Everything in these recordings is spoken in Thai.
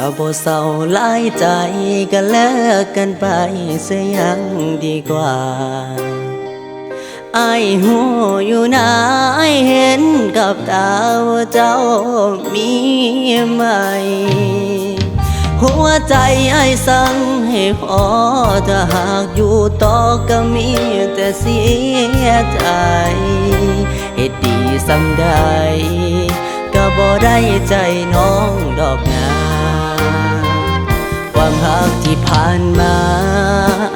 ถ้าบ่เศร้าหลายใจก็เลิกกันไปเสียยังดีกว่าอ้ายหูอยู่นะอ้ายเห็นกับตาว่าเจ้ามีไหมหัวใจอ้ายสั่งให้พอถ้าหากอยู่ต่อก็มีแต่เสียใจเหตุดีสำใดก็บ่ได้ใจน้องดอกนาความรักที่ผ่านมา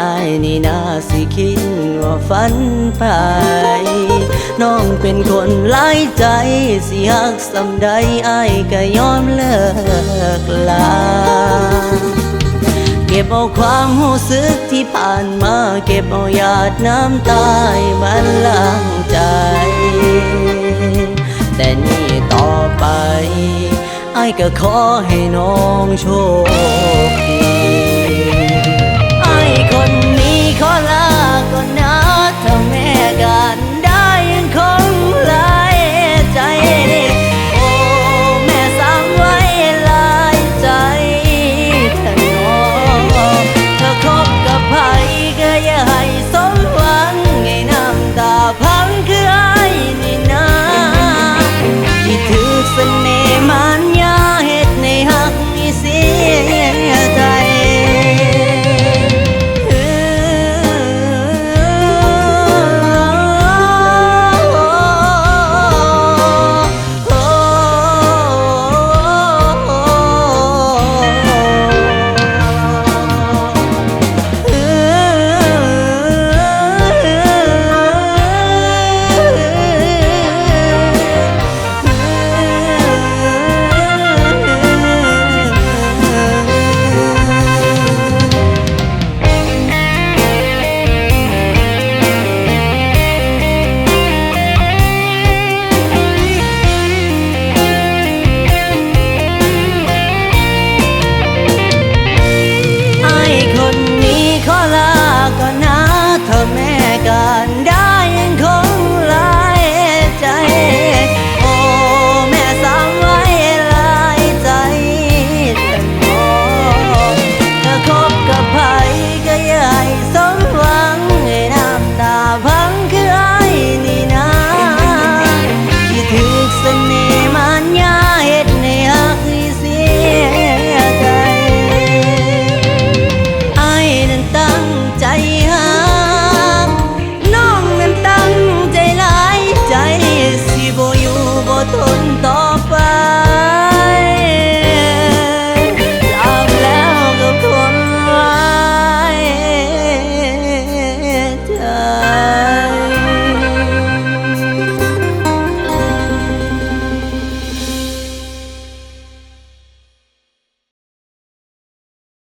อ้ายนี่น่าสิคิดว่าฝันไปน้องเป็นคนหลายใจสิฮักสำใดอ้ายก็ยอมเลิกลาเก็บเอาความรู้สึกที่ผ่านมาเก็บเอาหยาดน้ำตามันล้างใจแต่นี่ต่อไปอ้ายก็ขอให้น้องโชค